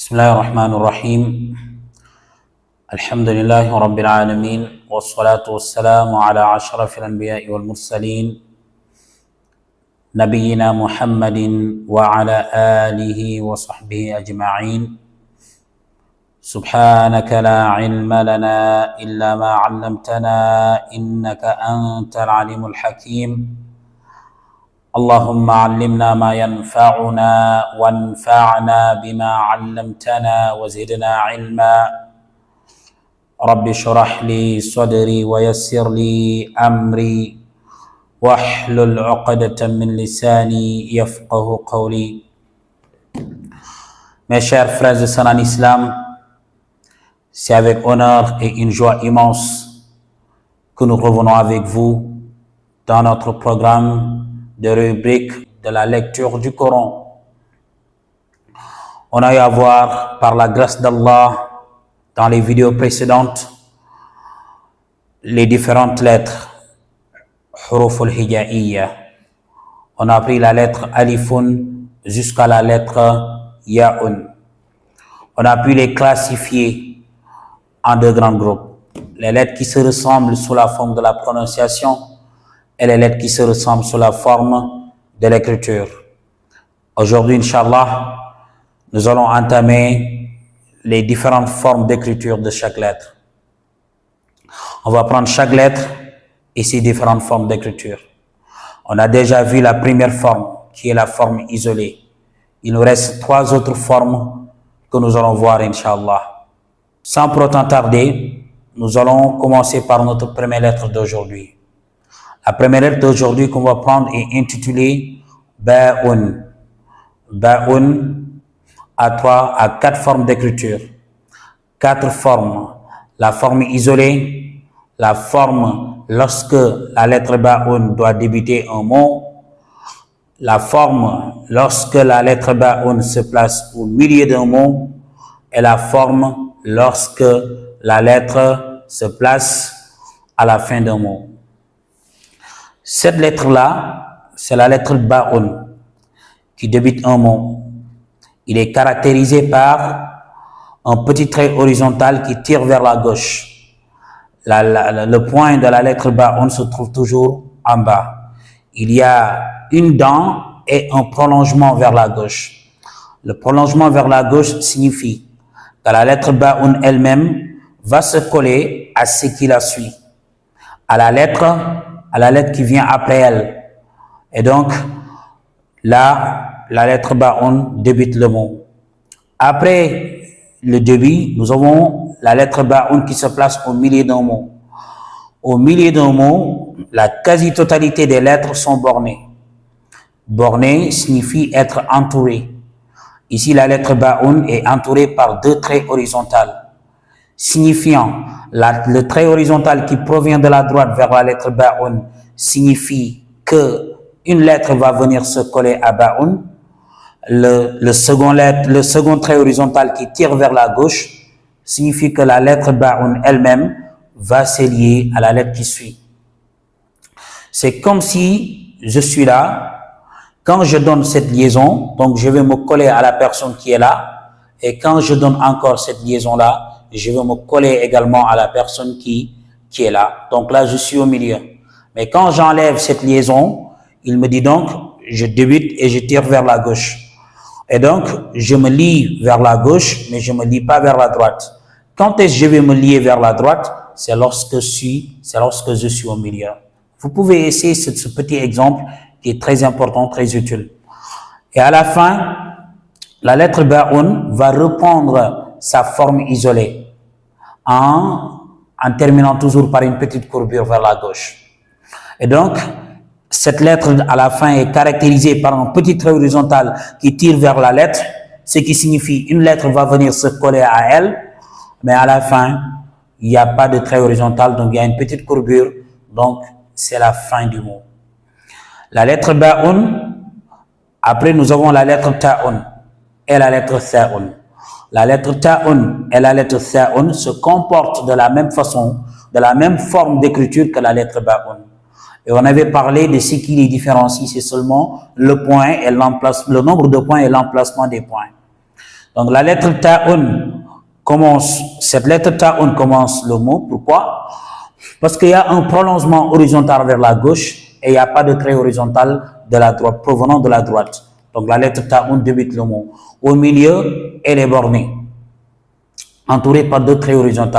بسم الله الرحمن الرحيم الحمد لله رب العالمين والصلاة والسلام على أشرف الأنبياء والمرسلين نبينا محمد وعلى آله وصحبه أجمعين سبحانك لا علم لنا إلا ما علمتنا إنك أنت العليم الحكيم اللهم علمنا ما ينفعنا وانفعنا بما علمتنا وزدنا علما رب اشرح لي صدري ويسر لي أمري واحلل عقدة من لساني يفقه قولي. Mes chers frères et sœurs en islam, c'est avec honneur et une joie immense que nous revenons avec vous dans notre programme de rubrique de la lecture du Coran. On a eu à voir, par la grâce d'Allah, dans les vidéos précédentes, les différentes lettres, huruf al-hija'iyya. On a pris la lettre alifun jusqu'à la lettre ya'un. On a pu les classifier en deux grands groupes. Les lettres qui se ressemblent sous la forme de la prononciation et les lettres qui se ressemblent sous la forme de l'écriture. Aujourd'hui, Inch'Allah, nous allons entamer les différentes formes d'écriture de chaque lettre. On va prendre chaque lettre et ses différentes formes d'écriture. On a déjà vu la première forme, qui est la forme isolée. Il nous reste trois autres formes que nous allons voir, Inch'Allah. Sans pour autant tarder, nous allons commencer par notre première lettre d'aujourd'hui. La première lettre d'aujourd'hui qu'on va prendre est intitulée Ba'un. Ba'un a quatre formes d'écriture. Quatre formes. La forme isolée, la forme lorsque la lettre Ba'un doit débuter un mot, la forme lorsque la lettre Ba'un se place au milieu d'un mot, et la forme lorsque la lettre se place à la fin d'un mot. Cette lettre-là, c'est la lettre Ba'un qui débute un mot. Il est caractérisé par un petit trait horizontal qui tire vers la gauche. Le point de la lettre Ba'un se trouve toujours en bas. Il y a une dent et un prolongement vers la gauche. Le prolongement vers la gauche signifie que la lettre Ba'un elle-même va se coller à ce qui la suit, à la lettre qui vient après elle. Et donc, là, la lettre Ba'un débute le mot. Après le début, nous avons la lettre Ba'un qui se place au milieu d'un mot. Au milieu d'un mot, la quasi-totalité des lettres sont bornées. Borné signifie être entouré. Ici, la lettre Ba'un est entourée par deux traits horizontaux, signifiant le trait horizontal qui provient de la droite vers la lettre Ba'un signifie que une lettre va venir se coller à Ba'un. Le second trait horizontal qui tire vers la gauche signifie que la lettre Ba'un elle-même va se lier à la lettre qui suit. C'est comme si je suis là, quand je donne cette liaison, donc je vais me coller à la personne qui est là, et quand je donne encore cette liaison-là, je vais me coller également à la personne qui est là. Donc là, je suis au milieu. Mais quand j'enlève cette liaison, il me dit donc, je débute et je tire vers la gauche. Et donc, je me lie vers la gauche, mais je ne me lie pas vers la droite. Quand est-ce que je vais me lier vers la droite? C'est lorsque je suis au milieu. Vous pouvez essayer ce petit exemple qui est très important, très utile. Et à la fin, la lettre Ba'un va reprendre sa forme isolée en terminant toujours par une petite courbure vers la gauche. Et donc, cette lettre à la fin est caractérisée par un petit trait horizontal qui tire vers la lettre, ce qui signifie une lettre va venir se coller à elle, mais à la fin, il n'y a pas de trait horizontal, donc il y a une petite courbure, donc c'est la fin du mot. La lettre Ba'un, après nous avons la lettre Ta'un et la lettre Tha'un. La lettre Ta'un et la lettre Tha'un se comportent de la même façon, de la même forme d'écriture que la lettre Ba'un. Et on avait parlé de ce qui les différencie, c'est seulement le point et le nombre de points et l'emplacement des points. Donc la lettre ta'un commence, cette lettre ta'un commence le mot. Pourquoi? Parce qu'il y a un prolongement horizontal vers la gauche et il n'y a pas de trait horizontal de la droite, provenant de la droite. Donc la lettre ta'un débute le mot. Au milieu, elle est bornée, entourée par deux traits horizontaux.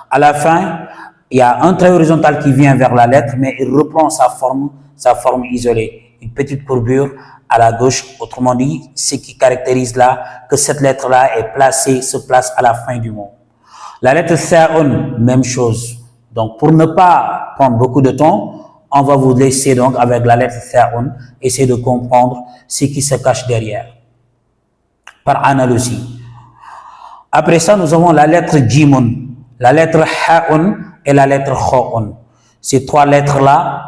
À la fin, il y a un trait horizontal qui vient vers la lettre, mais il reprend sa forme isolée, une petite courbure à la gauche. Autrement dit, ce qui caractérise là que cette lettre-là se place à la fin du mot. La lettre Tha'un, même chose. Donc, pour ne pas prendre beaucoup de temps, on va vous laisser donc avec la lettre Tha'un, essayer de comprendre ce qui se cache derrière, par analogie. Après ça, nous avons la lettre Jimun, la lettre Ha'un et la lettre Kha'un. Ces trois lettres-là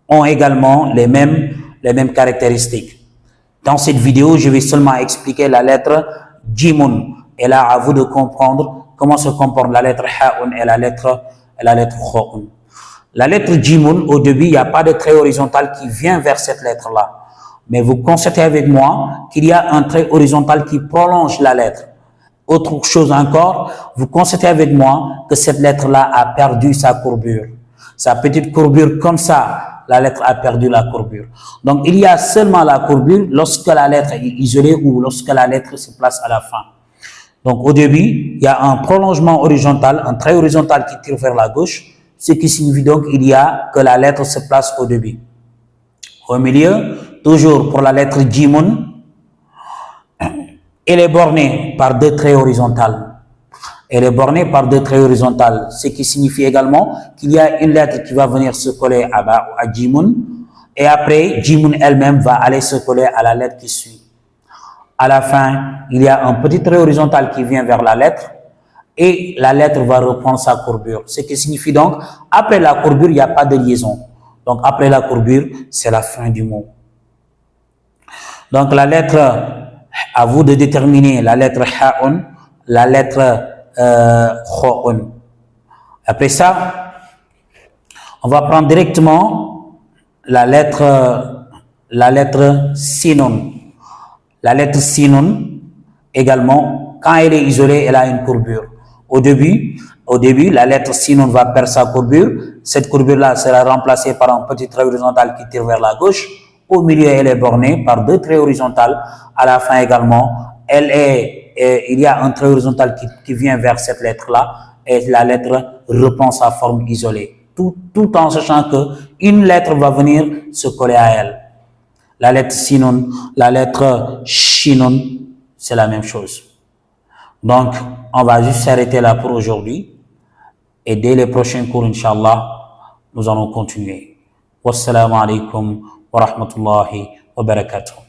ont également les mêmes caractéristiques. Dans cette vidéo, je vais seulement expliquer la lettre Jimun. Et là, à vous de comprendre comment se comporte la lettre Ha'un et la lettre Kha'un. La lettre Jimun, au début, il n'y a pas de trait horizontal qui vient vers cette lettre-là. Mais vous constatez avec moi qu'il y a un trait horizontal qui prolonge la lettre. Autre chose encore, vous constatez avec moi que cette lettre-là a perdu sa courbure. Sa petite courbure comme ça, la lettre a perdu la courbure. Donc, il y a seulement la courbure lorsque la lettre est isolée ou lorsque la lettre se place à la fin. Donc, au début, il y a un prolongement horizontal, un trait horizontal qui tire vers la gauche, ce qui signifie donc qu'il y a que la lettre se place au début. Au milieu, toujours pour la lettre Jimun, elle est bornée par deux traits horizontaux. Elle est bornée par deux traits horizontaux, ce qui signifie également qu'il y a une lettre qui va venir se coller à Jimun, et après, Jimun elle-même va aller se coller à la lettre qui suit. À la fin, il y a un petit trait horizontal qui vient vers la lettre, et la lettre va reprendre sa courbure. Ce qui signifie donc, après la courbure, il n'y a pas de liaison. Donc, après la courbure, c'est la fin du mot. Donc, la lettre, à vous de déterminer la lettre Ha'un, la lettre Kha'un. Après ça, on va prendre directement la lettre Sinun. La lettre Sinun, également, quand elle est isolée, elle a une courbure. Au début, la lettre Sinun va perdre sa courbure. Cette courbure-là sera remplacée par un petit trait horizontal qui tire vers la gauche. Au milieu, elle est bornée par deux traits horizontaux. À la fin également, il y a un trait horizontal qui vient vers cette lettre-là et la lettre reprend sa forme isolée. Tout en sachant qu'une lettre va venir se coller à elle. La lettre Sinun, la lettre Shinun, c'est la même chose. Donc, on va juste s'arrêter là pour aujourd'hui. Et dès les prochains cours, Inch'Allah, nous allons continuer. Wassalamu alaikum wa rahmatullahi wa barakatuh.